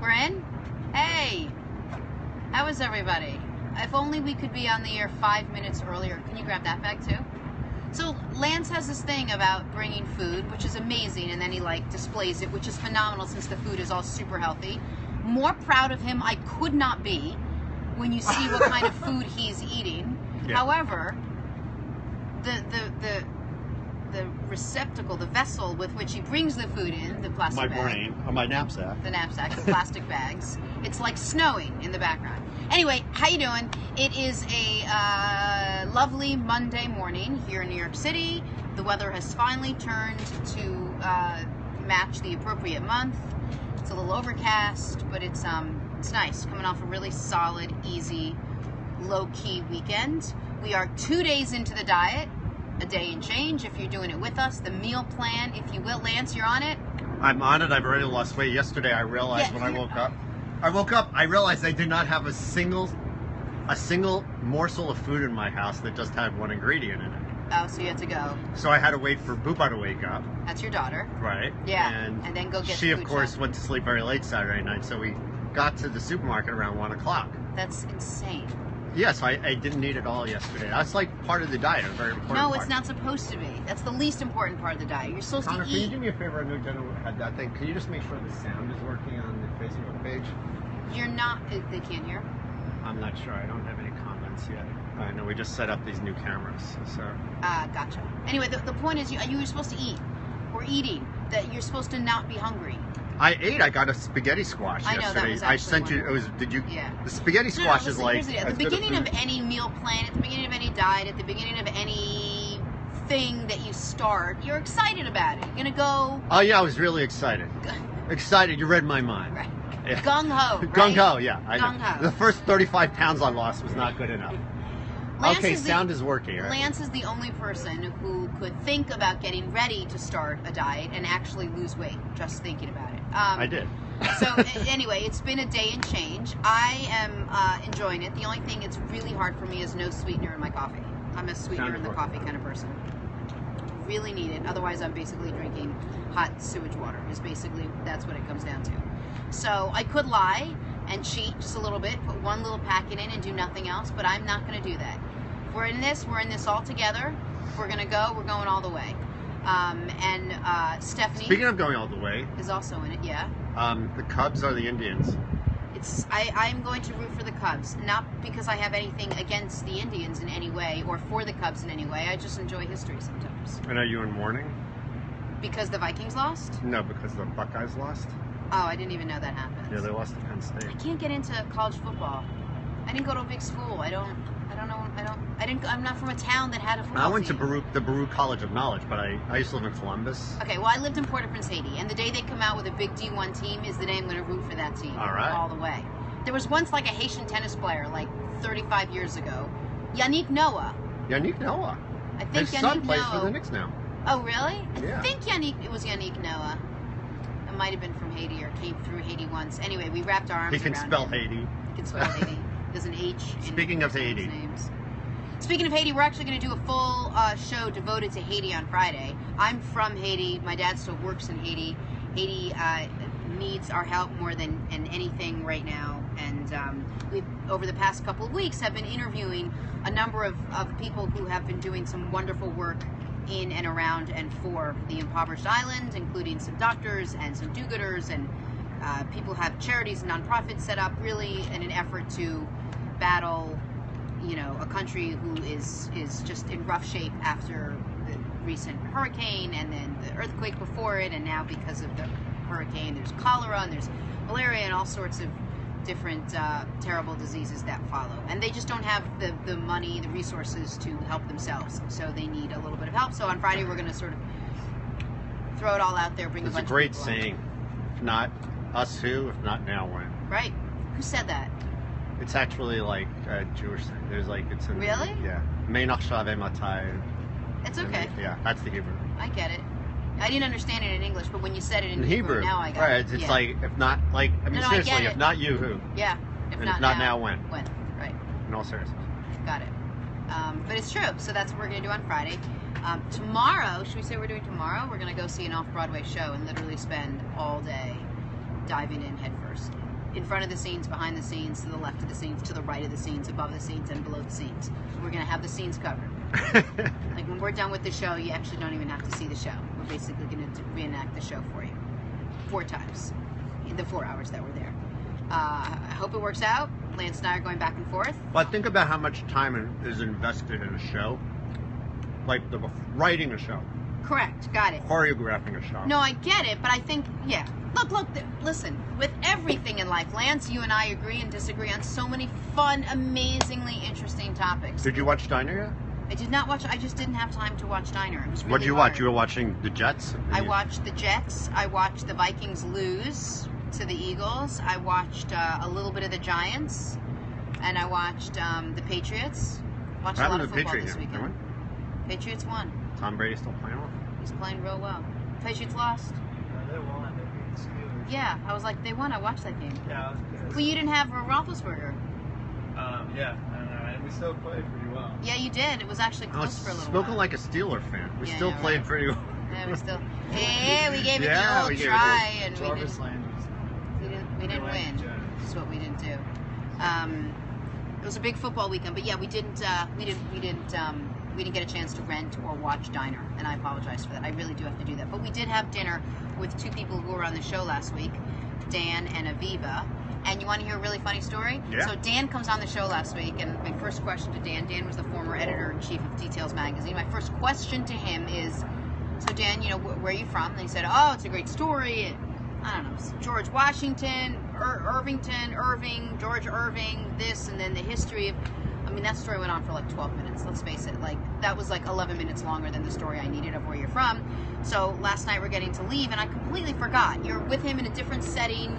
We're in? Hey! How is everybody? If only we could be on the air 5 minutes earlier. Can you grab that bag too? So Lance has this thing about bringing food, which is amazing, and then he displays it, which is phenomenal since the food is all super healthy. More proud of him I could not be when you see what kind of food he's eating. Yeah. However, the receptacle, the vessel with which he brings the food in, the plastic bag. My brain, or my knapsack. The knapsack, the plastic bags. It's like snowing in the background. Anyway, how you doing? It is a lovely Monday morning here in New York City. The weather has finally turned to match the appropriate month. It's a little overcast, but it's nice. Coming off a really solid, easy, low-key weekend. We are 2 days into the diet. A day and change if you're doing it with us. The meal plan, if you will. Lance, you're on it? I'm on it. I've already lost weight. Yesterday I realized when I woke up, I realized I did not have a single morsel of food in my house that just had one ingredient in it. Oh, so you had to go. So I had to wait for Booba to wake up. That's your daughter. Right. Yeah. And then go get she, the of food course, shop. went to sleep very late Saturday night, so we got to the supermarket around 1 o'clock. That's insane. Yes, I didn't eat it all yesterday. That's like part of the diet, a very important part. No, it's not supposed to be. That's the least important part of the diet. You're supposed Connor, to can eat. you do me a favor? I know Jenna had that thing. Can you just make sure the sound is working on the Facebook page? You're not. They can't hear? I'm not sure. I don't have any comments yet. I know we just set up these new cameras, so. Gotcha. Anyway, the point is you were supposed to eat. Or eating. That you're supposed to not be hungry. I ate. I got a spaghetti squash yesterday. I know, that was I sent you. wonderful. It was. Did you? Yeah. The spaghetti squash is like. At the beginning of any meal plan, at the beginning of any diet, at the beginning of any thing that you start, you're excited about it. You're gonna go. Oh yeah, I was really excited. Excited. You read my mind. Right. Yeah. Gung ho. Right? Gung ho. Yeah. Gung ho. The first 35 pounds I lost was not good enough. Okay, sound is working, right? Lance is the only person who could think about getting ready to start a diet and actually lose weight, just thinking about it. I did. So anyway, it's been a day and change. I am enjoying it. The only thing it's really hard for me is no sweetener in my coffee. I'm a sweetener in the coffee kind of person. Really need it. Otherwise, I'm basically drinking hot sewage water. That's what it comes down to. So I could lie and cheat just a little bit, put one little packet in and do nothing else, but I'm not going to do that. We're in this all together. If we're going to go, we're going all the way. Stephanie. Speaking of going all the way, is also in it, yeah. The Cubs are the Indians. I'm going to root for the Cubs, not because I have anything against the Indians in any way or for the Cubs in any way. I just enjoy history sometimes. And are you in mourning? Because the Vikings lost? No, because the Buckeyes lost. Oh, I didn't even know that happened. Yeah, they lost to Penn State. I can't get into college football. I didn't go to a big school. I'm not from a town that had a football I went team. to the Baruch College of Knowledge, but I used to live in Columbus. Okay, well, I lived in Port-au-Prince, Haiti, and the day they come out with a big D1 team is the day I'm going to root for that team. All right. All the way. There was once like a Haitian tennis player, like 35 years ago, Yannick Noah. Yannick Noah. I think His son plays for the Knicks now. Oh, really? Yeah. I think it was Yannick Noah. It might have been from Haiti or came through Haiti once. Anyway, we wrapped our arms He can around spell him. Haiti. He can spell Haiti. There's an H in Speaking of Haiti. names. Speaking of Haiti, we're actually going to do a full show devoted to Haiti on Friday. I'm from Haiti. My dad still works in Haiti. Haiti needs our help more than anything right now. And we've, over the past couple of weeks, have been interviewing a number of people who have been doing some wonderful work in and around and for the impoverished island, including some doctors and some do-gooders, and people have charities and nonprofits set up really in an effort to battle, you know, a country who is just in rough shape after the recent hurricane and then the earthquake before it, and now because of the hurricane there's cholera and there's malaria and all sorts of different terrible diseases that follow, and they just don't have the money, the resources to help themselves, so they need a little bit of help. So on Friday we're going to sort of throw it all out there, bring It's a bunch a great of people saying. If not us who, if not now when. Right. Who said that? It's actually like a Jewish thing. There's like, it's in Really? Yeah. Meinach Shaveh Matai. It's okay. Yeah, that's the Hebrew. I get it. I didn't understand it in English, but when you said it in Hebrew, now I got right, it. It's Yeah. like, if not, like, I mean, No, I seriously, get if it. not you, who? Yeah. If not now, when? When? Right. In all seriousness. Got it. But it's true. So that's what we're going to do on Friday. Tomorrow, should we say we're doing tomorrow? We're going to go see an off-Broadway show and literally spend all day diving in head first. in front of the scenes, behind the scenes, to the left of the scenes, to the right of the scenes, above the scenes, and below the scenes. We're going to have the scenes covered. Like when we're done with the show, you actually don't even have to see the show. We're basically going to reenact the show for you 4 times in the 4 hours that we're there. I hope it works out. Lance and I are going back and forth. Well, think about how much time is invested in a show, like writing a show, Correct. Got it. choreographing a show. No, I get it, but I think, yeah. Look, listen, with everything in life, Lance, you and I agree and disagree on so many fun, amazingly interesting topics. Did you watch Diner yet? I did not watch, I just didn't have time to watch Diner. It was really What did you hard. watch? You were watching the Jets? I watched the Jets. I watched the Vikings lose to the Eagles. I watched a little bit of the Giants. And I watched the Patriots. Watched a lot of football this weekend. Patriots won. Tom Brady's still playing well? He's playing real well. Patriots lost. They won. They beat the Steelers. Yeah, I was like, they won. I watched that game. Yeah, I was pissed. Well, you didn't have Roethlisberger. Yeah, and we still played pretty well. Yeah, you did. It was actually I was close for a little spoken while. like a Steeler fan. We Yeah, still yeah, played right. pretty well. Yeah, we still. Hey, we gave it Yeah, the we old gave it try, and Jarvis Landry's. we didn't win. That's what we didn't do. It was a big football weekend, but yeah, we didn't get a chance to rent or watch Diner, and I apologize for that. I really do have to do that. But we did have dinner with 2 people who were on the show last week, Dan and Aviva. And you want to hear a really funny story? Yeah. So Dan comes on the show last week, and my first question to Dan was the former editor-in-chief of Details Magazine. My first question to him is, so Dan, where are you from? And he said, oh, it's a great story. I don't know, George Washington, Irving, George Irving, this, and then the history of, that story went on for like 12 minutes, let's face it. Like, that was like 11 minutes longer than the story I needed of where you're from. So last night we're getting to leave, and I completely forgot. You're with him in a different setting.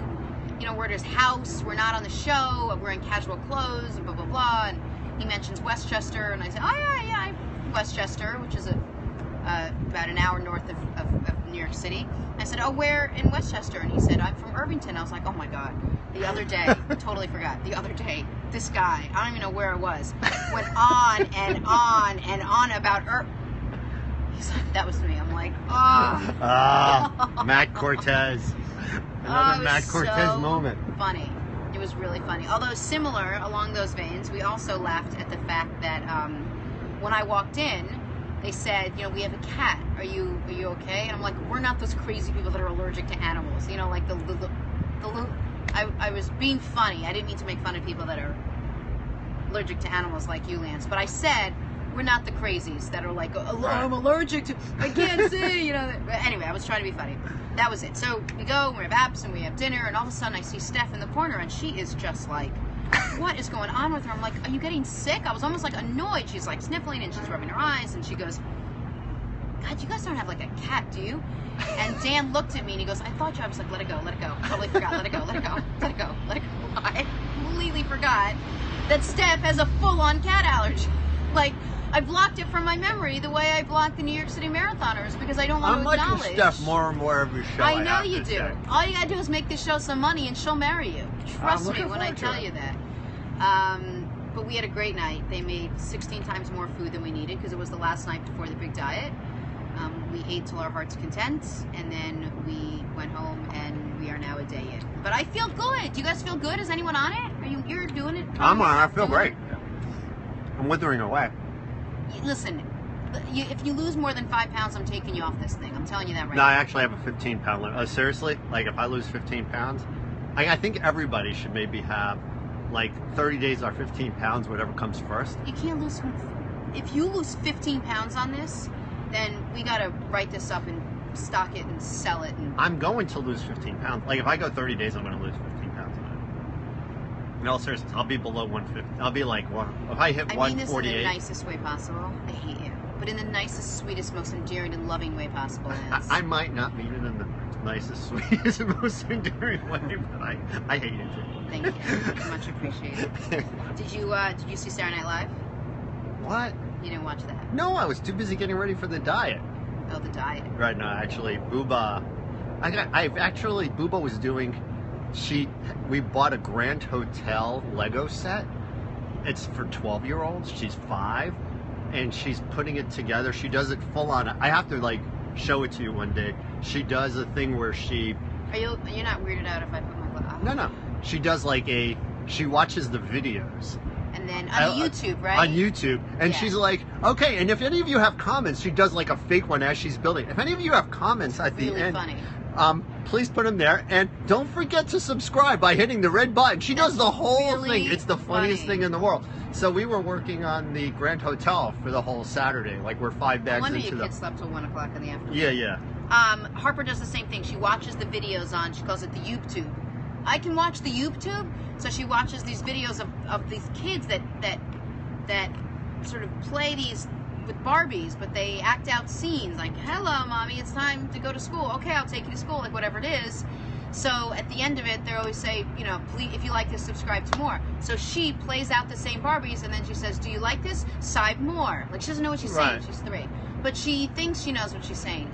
We're at his house, we're not on the show, we're in casual clothes, and blah, blah, blah. And he mentions Westchester, and I said, oh, yeah, I'm from Westchester, which is about an hour north of New York City. I said, oh, where in Westchester? And he said, I'm from Irvington. I was like, oh my God. The other day, I totally forgot. The other day, this guy, I don't even know where it was, went on and on and on about He's like, that was me. I'm like, oh. Matt Cortez. Another Matt Cortez so moment. Funny. It was really funny. Although similar along those veins, we also laughed at the fact that when I walked in, they said, we have a cat. Are you okay? And I'm like, we're not those crazy people that are allergic to animals. Like I was being funny. I didn't mean to make fun of people that are allergic to animals like you, Lance. But I said, we're not the crazies that are like, oh, I'm allergic to, I can't see, But anyway, I was trying to be funny. That was it. So we go, we have apps, and we have dinner, and all of a sudden I see Steph in the corner, and she is just like, what is going on with her? I'm like, are you getting sick? I was almost like annoyed. She's like sniffling, and she's rubbing her eyes, and she goes, God, you guys don't have like a cat, do you? And Dan looked at me, and he goes, I thought you. I was like, let it go. Totally forgot. Let it go. I completely forgot that Steph has a full-on cat allergy. Like, I blocked it from my memory the way I blocked the New York City Marathoners because I don't want I'm to liking acknowledge. Steph more and more every show. I know have you to do. say. All you gotta do is make this show some money, and she'll marry you. Trust me looking when I forward to tell it. you that. But we had a great night. They made 16 times more food than we needed because it was the last night before the big diet. We ate till our heart's content, and then we went home, and we are now a day in. But I feel good. Do you guys feel good? Is anyone on it? You're doing it? I'm on. I feel great. I'm withering away. Listen, if you lose more than 5 pounds, I'm taking you off this thing. I'm telling you that right No, now. I actually have a 15-pound limit. Seriously, like if I lose 15 pounds, I think everybody should maybe have like 30 days or 15 pounds, whatever comes first. You can't lose. If you lose 15 pounds on this, then we gotta write this up and stock it and sell it. And I'm going to lose 15 pounds. Like if I go 30 days, I'm going to lose 15 pounds. In all seriousness, I'll be below 150. I'll be like if I hit I mean this in 148. the nicest way possible. I hate you, but in the nicest, sweetest, most endearing and loving way possible. Lance. I might not mean it in the nicest, sweetest, and most endearing way, but I hate it too. Thank you, much appreciated. Did you see Saturday Night Live? What? You didn't watch that? No, I was too busy getting ready for the diet. Oh, the diet. Right now, actually, Booba. Booba was doing. We bought a Grand Hotel Lego set. It's for 12-year-olds. She's 5, and she's putting it together. She does it full on. I have to show it to you one day. She does a thing where she. You're not weirded out if I put my glasses on? No. she does she watches the videos. And then on YouTube, right? On YouTube. And Yeah. she's like, okay, and if any of you have comments, she does like a fake one as she's building. If any of you have comments at the Really end, funny. please put them there. And don't forget to subscribe by hitting the red button. She does the whole really thing. It's the funniest funny. thing in the world. So we were working on the Grand Hotel for the whole Saturday. Like we're 5 No bags wonder into your the... kids slept till 1 o'clock in the afternoon. Yeah. Harper does the same thing. She watches the videos on, she calls it the YouTube. I can watch the YouTube, so she watches these videos of these kids that sort of play these with Barbies, but they act out scenes like, hello, mommy, it's time to go to school. Okay, I'll take you to school, like whatever it is. So at the end of it, they always say, you know, please, if you like this, subscribe to more. So she plays out the same Barbies, and then she says, do you like this? Side more. Like, she doesn't know what she's saying. Right. She's 3. But she thinks she knows what she's saying.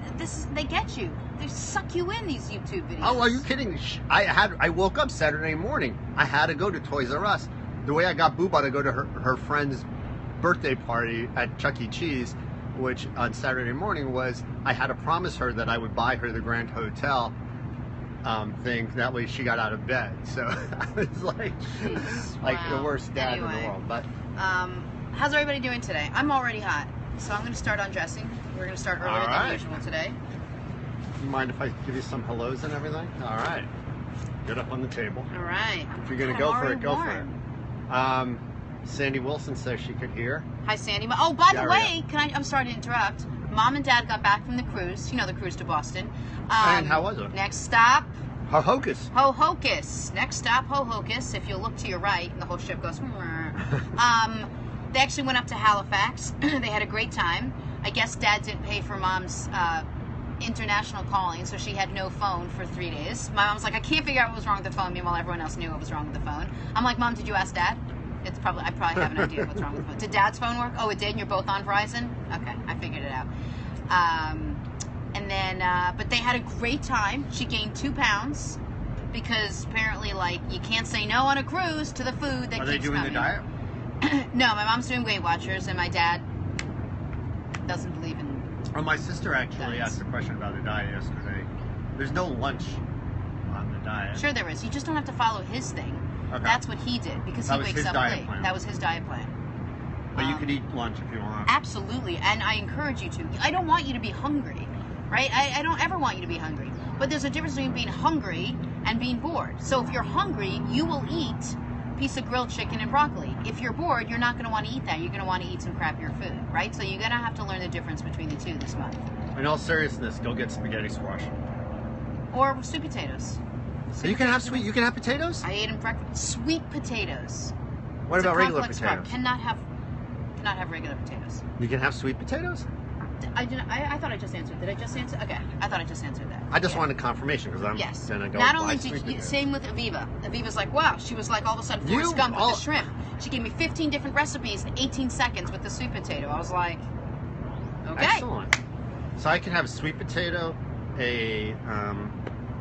They get you. They suck you in, these YouTube videos. Oh, are you kidding? I woke up Saturday morning. I had to go to Toys R Us. The way I got Booba to go to her friend's birthday party at Chuck E. Cheese, which on Saturday morning was, I had to promise her that I would buy her the Grand Hotel thing. That way she got out of bed. So I was like, Jeez, like wow. the worst dad in Anyway. the world. But How's everybody doing today? I'm already hot, so I'm going to start undressing. We're going to start earlier All than right. usual today. you mind if I give you some hellos and everything? All right. Get up on the table. All right. If you're going to God, go I'm for it, already go for warm. it. Sandy Wilson says she could hear. Hi, Sandy. Oh, by the Daria. way, I'm sorry to interrupt. Mom and Dad got back from the cruise. You know, the cruise to Boston. And how was it? Next stop, Hocus. Ho-Hocus. Next stop, Ho-Hocus. If you look to your right, and the whole ship goes. They actually went up to Halifax. They had a great time. I guess Dad didn't pay for Mom's international calling, so she had no phone for 3 days. My mom's like, I can't figure out what was wrong with the phone. Meanwhile, everyone else knew what was wrong with the phone. I'm like, Mom, did you ask Dad? I probably have an idea what's wrong with the phone. Did Dad's phone work? Oh, it did, and you're both on Verizon? Okay, I figured it out. And then, but they had a great time. She gained 2 pounds because apparently, like, you can't say no on a cruise to the food that Are keeps they doing coming. the diet? No, my mom's doing Weight Watchers, and my dad doesn't believe in. Oh, my sister actually Diets. asked a question about the diet yesterday. There's no lunch on the diet. Sure, there is. You just don't have to follow his thing. Okay. That's what he did because That he was wakes his up diet late. plan. That was his diet plan. But you could eat lunch if you want. Absolutely, and I encourage you to. I don't want you to be hungry, right? I don't ever want you to be hungry. But there's a difference between being hungry and being bored. So if you're hungry, you will eat a piece of grilled chicken and broccoli. If you're bored, you're not going to want to eat that. You're going to want to eat some crappier food, right? So you're going to have to learn the difference between the two this month. In all seriousness, go get spaghetti squash. Or sweet potatoes. So you can have sweet. You can have potatoes. I ate them breakfast. Sweet potatoes. What It's a about regular complex potatoes? carb. Cannot have regular potatoes. You can have sweet potatoes. I thought I just answered. Did I just answer? Okay, I thought I just answered that. I just Yeah. wanted confirmation because I'm Yes. gonna go Not buy only sweet did you, potatoes. same with Aviva. Aviva's like, wow. She was like all of a sudden You Forrest Gump with all- the shrimp. She gave me 15 different recipes in 18 seconds with the sweet potato. I was like, okay. Excellent. So I can have a sweet potato, a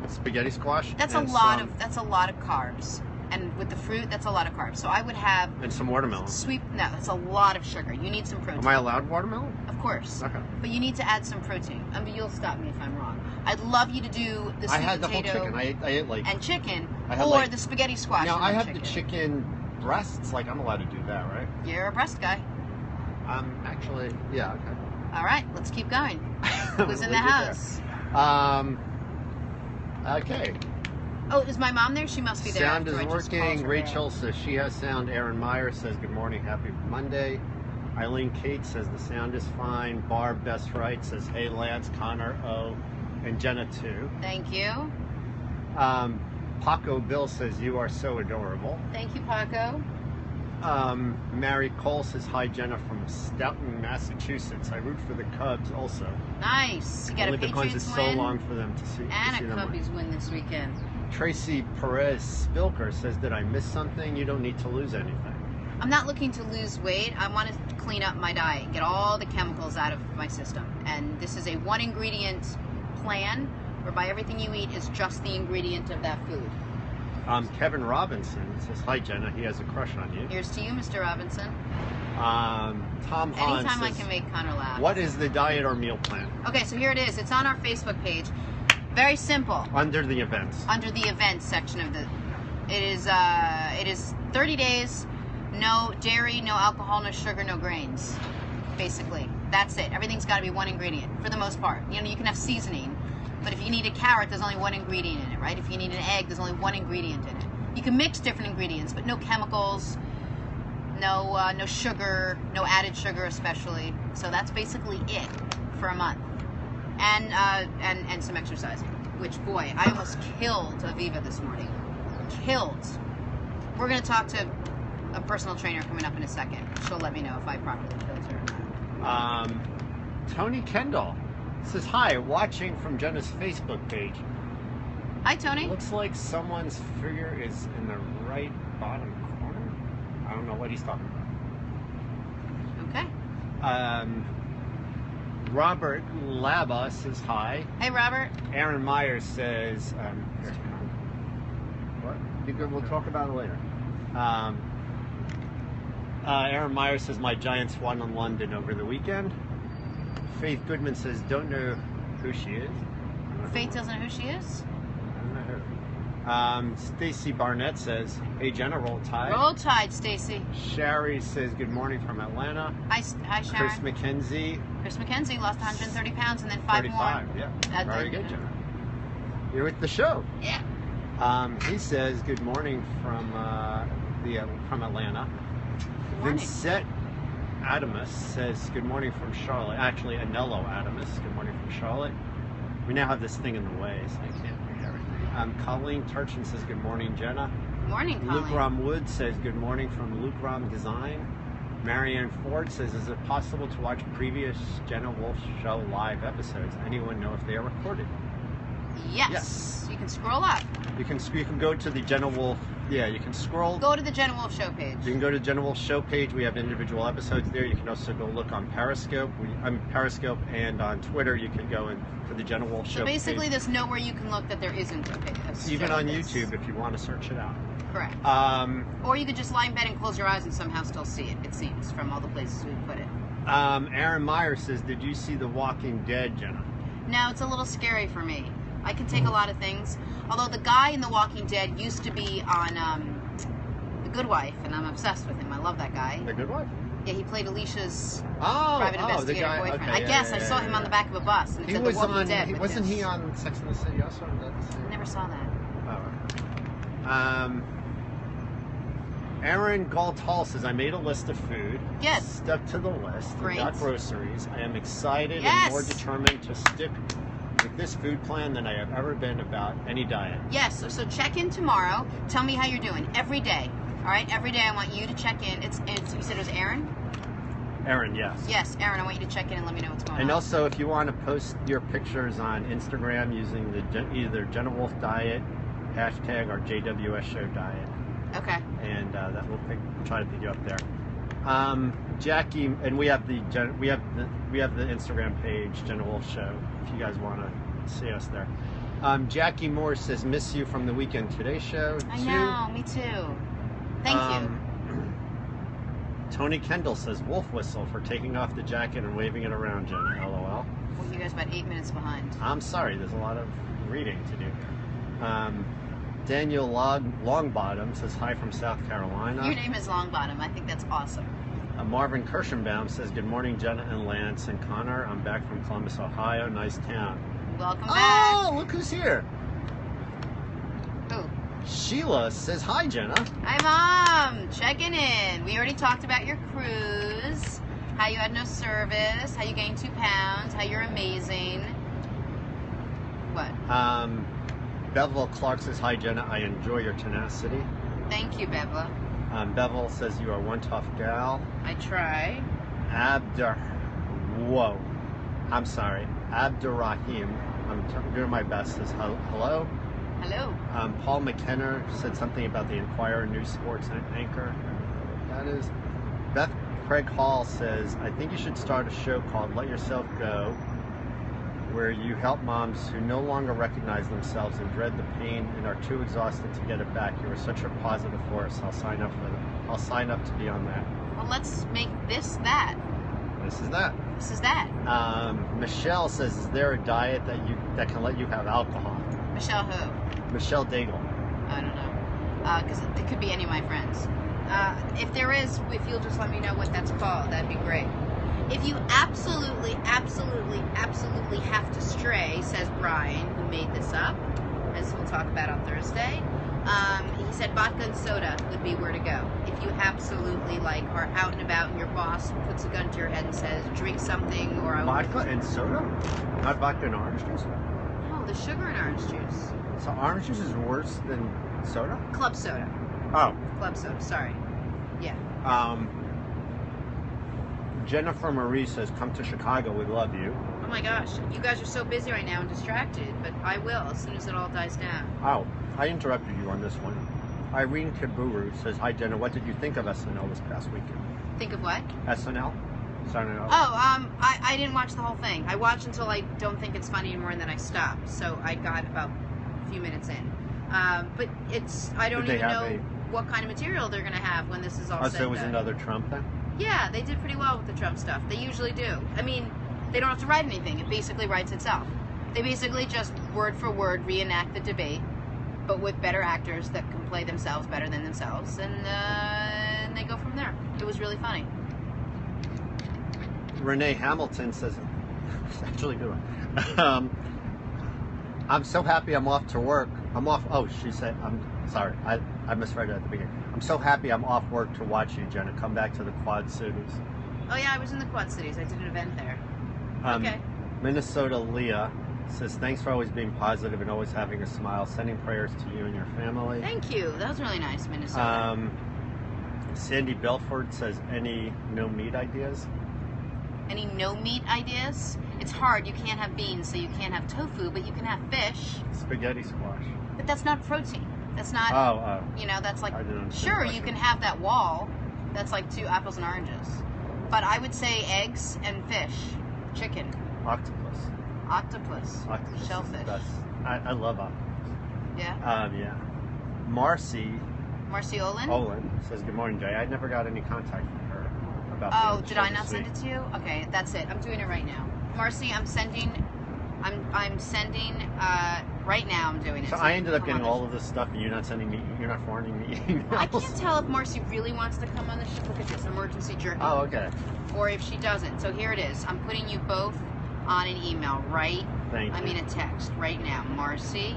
spaghetti squash. That's a and lot some- of carbs. And with the fruit, that's a lot of carbs. So I would have and some watermelon. no, that's a lot of sugar. You need some protein. Am I allowed watermelon? Of course. Okay. But you need to add some protein. I mean, you'll stop me if I'm wrong. I'd love you to do the I sweet had the whole potato chicken. I ate like. and chicken, I had, or like- the spaghetti squash. Now and I then have the chicken breasts. Like I'm allowed to do that, right? You're a breast guy. Actually, yeah. Okay. All right, let's keep going. I'm Who's in gonna the leave it there. house? Okay. Oh, is my mom there? She must be there. Sound after is I just working. called her. Rachel says she has sound. Aaron Meyer says good morning, happy Monday. Eileen Kate says the sound is fine. Barb Best Right says hey Lance, Connor O, and Jenna too. Thank you. Paco Bill says you are so adorable. Thank you, Paco. Mary Cole says hi Jenna from Stoughton, Massachusetts. I root for the Cubs also. Nice. You got Only a because Patriots it's so win long for them to see. to and see a them win. Cubbies win this weekend. Tracy Perez Spilker says, did I miss something? You don't need to lose anything. I'm not looking to lose weight. I want to clean up my diet, get all the chemicals out of my system. And this is a 1-ingredient plan whereby everything you eat is just the ingredient of that food. Kevin Robinson says, hi Jenna, he has a crush on you. Here's to you, Mr. Robinson. Tom Hahn Anytime I says, can make Connor laugh. what is the diet or meal plan? Okay, so here it is. It's on our Facebook page. Very simple. Under the events. Under the events section of the It is 30 days, no dairy, no alcohol, no sugar, no grains. Basically, that's it. Everything's got to be one ingredient for the most part. You know, you can have seasoning, but if you need a carrot, there's only one ingredient in it, right? If you need an egg, there's only one ingredient in it. You can mix different ingredients, but no chemicals, no sugar, no added sugar especially. So that's basically it for a month, and some exercising. Which, boy, I almost killed Aviva this morning. Killed. We're gonna talk to a personal trainer coming up in a second. She'll let me know if I properly killed her or not. Tony Kendall says, hi, watching from Jenna's Facebook page. Hi, Tony. Looks like someone's figure is in the right bottom corner. I don't know what he's talking about. Okay. Robert Laba says hi. Hey, Robert. Aaron Myers says, what? You good? We'll talk about it later. Aaron Myers says, my Giants won in London over the weekend. Faith Goodman says, don't know who she is. Faith doesn't know who she is? I don't know who. Stacy Barnett says, hey, Jenna, roll tide. Roll Tide, Stacy. Sherry says, good morning from Atlanta. Hi, Sharon. Chris McKenzie. Chris McKenzie lost 130 pounds and then 5 35, more. yeah. Very good, Jenna. You're with the show. Yeah. He says, good morning from Atlanta. Morning. Vincent Adamus says, good morning from Charlotte. Actually, Anello Adamus, good morning from Charlotte. We now have this thing in the way, so I can't read everything. Colleen Turchin says, good morning, Jenna. Morning, Colleen. Luke Rom Wood says, good morning from Luke Rom Design. Marianne Ford says, is it possible to watch previous Jenna Wolf Show live episodes? Anyone know if they are recorded? Yes. You can scroll up. You can go to the Jenna Wolf. Yeah, you can scroll. Go to the Jenna Wolf Show page. You can go to Jenna Wolf Show page. We have individual episodes there. You can also go look on Periscope. Periscope, and on Twitter, you can go in for the Jenna Wolf Show So basically, page. there's nowhere you can look that there isn't a page. Even on YouTube, if you want to search it out. Correct. Or you could just lie in bed and close your eyes and somehow still see it, it seems, from all the places we put it. Aaron Meyer says, did you see The Walking Dead, Jenna? No, it's a little scary for me. I can take a lot of things. Although the guy in The Walking Dead used to be on The Good Wife, and I'm obsessed with him. I love that guy. The Good Wife? Yeah, he played Alicia's private private investigator the guy, boyfriend. okay, I guess I saw him on the back of a bus, and it He said was The Walking on. Dead. with Wasn't his- he on Sex and the City also? I never saw that. Oh. Aaron Galt Hall says, I made a list of food. Yes. Stuck to the list. Great. Got groceries. I am excited Yes. and more determined to stick with this food plan than I have ever been about any diet. Yes, so check in tomorrow. Tell me how you're doing every day. All right, every day I want you to check in. It's you said it was Aaron? Aaron, yes. Yes, Aaron, I want you to check in and let me know what's going And on. also, if you want to post your pictures on Instagram using the either Jenna Wolf Diet hashtag or JWS Show Diet, Okay. and that we'll try to pick you up there. Jackie, and we have the Instagram page, Jenna Wolf Show, if you guys want to see us there. Jackie Moore says, miss you from the Weekend Today Show. I know, me too. Thank you. Tony Kendall says, wolf whistle for taking off the jacket and waving it around, Jenna. LOL. Well, you guys about 8 minutes behind. I'm sorry, there's a lot of reading to do here. Daniel Longbottom says, hi from South Carolina. Your name is Longbottom. I think that's awesome. Marvin Kirschenbaum says, good morning, Jenna and Lance and Connor. I'm back from Columbus, Ohio. Nice town. Welcome back. Oh, look who's here. Who? Sheila says, hi, Jenna. Hi, Mom. Checking in. We already talked about your cruise, how you had no service, how you gained 2 pounds, how you're amazing. What? Bevel Clark says, hi, Jenna. I enjoy your tenacity. Thank you, Bevla. Bevel says, you are one tough gal. I try. I'm sorry. Abdurrahim, I'm doing my best, says hello. Hello. Paul McKenna said something about the Inquirer News Sports anchor. That is. Beth Craig Hall says, I think you should start a show called Let Yourself Go, where you help moms who no longer recognize themselves and dread the pain and are too exhausted to get it back. You are such a positive force. I'll sign up for it. I'll sign up to be on that. Well, let's make this that. This is that. This is that. Michelle says, is there a diet that can let you have alcohol? Michelle who? Michelle Daigle. I don't know. because it could be any of my friends. If there is, if you'll just let me know what that's called, that'd be great. If you absolutely, absolutely, absolutely have to stray, says Brian, who made this up, as we'll talk about on Thursday. He said vodka and soda would be where to go. If you absolutely are out and about and your boss puts a gun to your head and says, drink something or I will... Vodka and soda? Not vodka and orange juice? No, the sugar and orange juice. So orange juice is worse than soda? Club soda. Oh. Club soda, sorry. Yeah. Jennifer Marie says, come to Chicago, we love you. Oh my gosh, you guys are so busy right now and distracted, but I will as soon as it all dies down. Oh, I interrupted you on this one. Irene Kaburu says, hi Jenna, what did you think of SNL this past weekend? Think of what? SNL? I didn't watch the whole thing. I watched until I don't think it's funny anymore and then I stopped. So I got about a few minutes in. But I don't even know what kind of material they're going to have when this is all said. So it was another Trump thing? Yeah, they did pretty well with the Trump stuff. They usually do. I mean, they don't have to write anything. It basically writes itself. They basically just word for word reenact the debate, but with better actors that can play themselves better than themselves, and they go from there. It was really funny. Renee Hamilton says, it's actually a good one. I'm so happy I'm off to work. I'm off. Oh, she said, I'm sorry. I misread it at the beginning. I'm so happy I'm off work to watch you, Jenna. Come back to the Quad Cities. Oh, yeah, I was in the Quad Cities. I did an event there. Okay. Minnesota Leah says, thanks for always being positive and always having a smile. Sending prayers to you and your family. Thank you. That was really nice, Minnesota. Sandy Belford says, any no meat ideas? Any no meat ideas? It's hard. You can't have beans, so you can't have tofu, but you can have fish. Spaghetti squash. But that's not protein. That's not, that's like, sure, you can have that wall. That's like 2 apples and oranges. But I would say eggs and fish. Chicken. Octopus. Octopus. Shellfish. I love octopus. Yeah? Yeah. Marcy Olin says, good morning, Jay. I never got any contact from her about Oh, did I not send it to you? Okay, that's it. I'm doing it right now. Marcy, I'm sending right now I'm doing it. So I ended up getting all of this stuff and you're not forwarding me emails. I can't tell if Marcy really wants to come on the show. Look at this, emergency jerky. Oh, okay. Or if she doesn't. So here it is. I'm putting you both on an email, right? Thank you. I mean a text right now. Marcy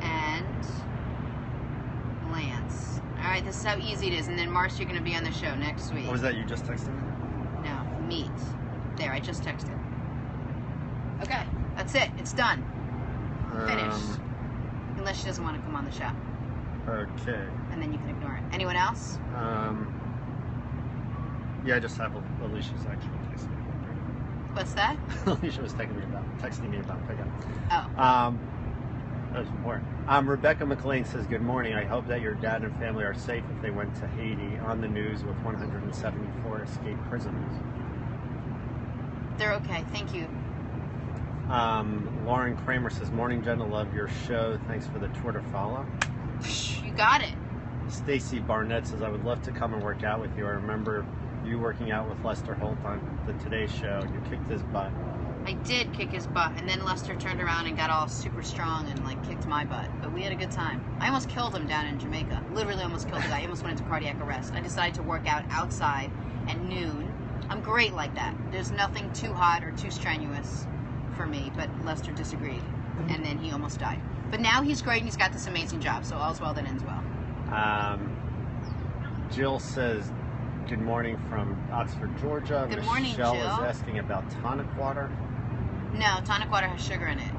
and Lance. All right, this is how easy it is. And then Marcy, you're going to be on the show next week. What was that you just texted me? No, meet. There, I just texted. Okay, that's it. It's done. Finished. Unless she doesn't want to come on the show. Okay. And then you can ignore it. Anyone else? Yeah, I just have Alicia's actually texting me. What's that? Alicia was texting me about pickup. Oh. That was important. Rebecca McLean says, good morning. I hope that your dad and family are safe if they went to Haiti. On the news with 174 escaped prisoners. They're okay. Thank you. Lauren Kramer says, morning, Jenna. Love your show. Thanks for the tour to follow. You got it. Stacy Barnett says, I would love to come and work out with you. I remember you working out with Lester Holt on the Today Show. You kicked his butt. I did kick his butt, and then Lester turned around and got all super strong and kicked my butt. But we had a good time. I almost killed him down in Jamaica. Literally almost killed the guy. I almost went into cardiac arrest. I decided to work out outside at noon. I'm great like that. There's nothing too hot or too strenuous for me, but Lester disagreed, and then he almost died. But now he's great, and he's got this amazing job, so all's well that ends well. Jill says, good morning from Oxford, Georgia. Good morning, Michelle Jill. is asking about tonic water. No, tonic water has sugar in it.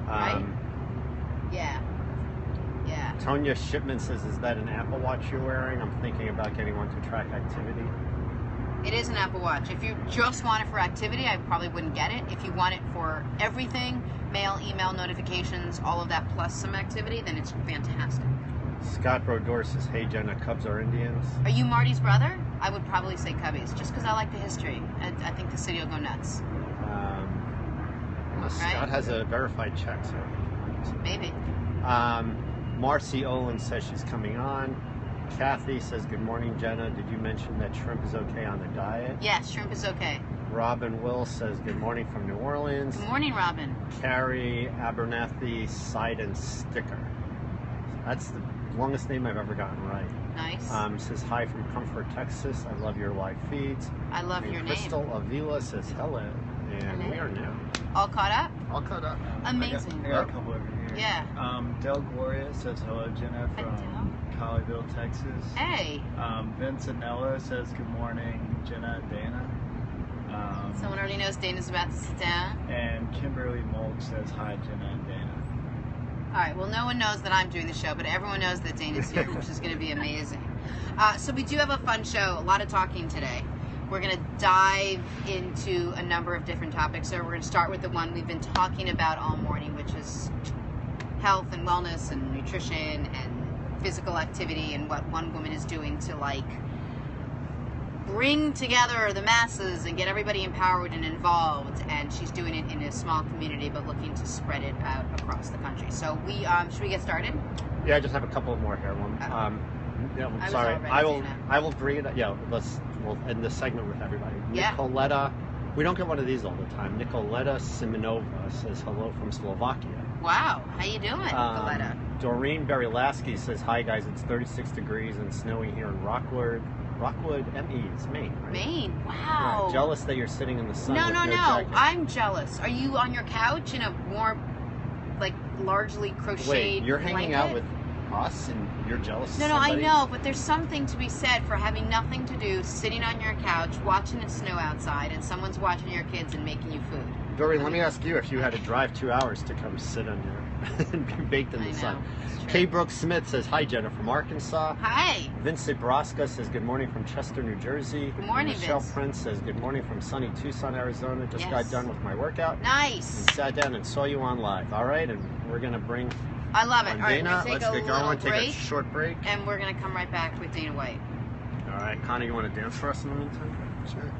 Right? Yeah. Tonya Shipman says, is that an Apple Watch you're wearing? I'm thinking about getting one to track activity. It is an Apple Watch. If you just want it for activity, I probably wouldn't get it. If you want it for everything, mail, email, notifications, all of that plus some activity, then it's fantastic. Scott Brodor says, hey Jenna, Cubs are Indians. Are you Marty's brother? I would probably say Cubbies, just because I like the history. I think the city will go nuts. Scott has a verified check, so maybe. Marcy Olin says she's coming on. Kathy says, good morning, Jenna. Did you mention that shrimp is okay on the diet? Yes, shrimp is okay. Robin Will says, good morning from New Orleans. Good morning, Robin. Carrie Abernathy, side and sticker. That's the longest name I've ever gotten right. Nice. Says hi from Comfort, Texas. I love your live feeds. I love your name. Crystal Avila says hello, and Hello. we are now All caught up? all caught up. Amazing. I got a couple over here. Yeah. Del Gloria says hello, Jenna, from Colleyville, Texas. Hey. Vincenella says good morning, Jenna and Dana. Someone already knows Dana's about to sit down. And Kimberly Molk says hi, Jenna and Dana. All right, well, no one knows that I'm doing the show, but everyone knows that Dana's here, which is going to be amazing. So we do have a fun show, a lot of talking today. We're going to dive into a number of different topics. So we're going to start with the one we've been talking about all morning, which is health and wellness and nutrition and physical activity and what one woman is doing to, like, bring together the masses and get everybody empowered and involved. And she's doing it in a small community, but looking to spread it out across the country. So we should we get started? Yeah, I just have a couple more here. One. Yeah, I was sorry. already I will bring it. Yeah, we'll end this segment with everybody. Yeah. Nicoletta, we don't get one of these all the time. Nicoletta Simonova says hello from Slovakia. Wow, how you doing, Nicoletta? Doreen Berilaski says hi guys. It's 36 degrees and snowy here in Rockwood, ME. It's Maine. Right? Maine. Wow. Right. Jealous that you're sitting in the sun. No, with no, no. jacket. I'm jealous. Are you on your couch in a warm, like largely crocheted Wait, you're hanging blanket? out with us and you're jealous No, of no, I somebody? know, but there's something to be said for having nothing to do, sitting on your couch, watching it snow outside, and someone's watching your kids and making you food. Doreen, let me ask you if you had to drive 2 hours to come sit on your and be baked in I the know, sun. it's true. Kay Brooks Smith says hi, Jenna from Arkansas. Hi. Vincent Braska says good morning from Chester, New Jersey. Good morning, Michelle Vince. Prince says good morning from sunny Tucson, Arizona. Just got Yes. done with my workout Nice. and sat down and saw you on live. All right, and we're gonna bring I love it. on All right, Dana. we're Let's going to get take a going. little Take a break, short break. and we're going to come right back with Dana White. All right, Connor, you want to dance for us in the meantime? Sure.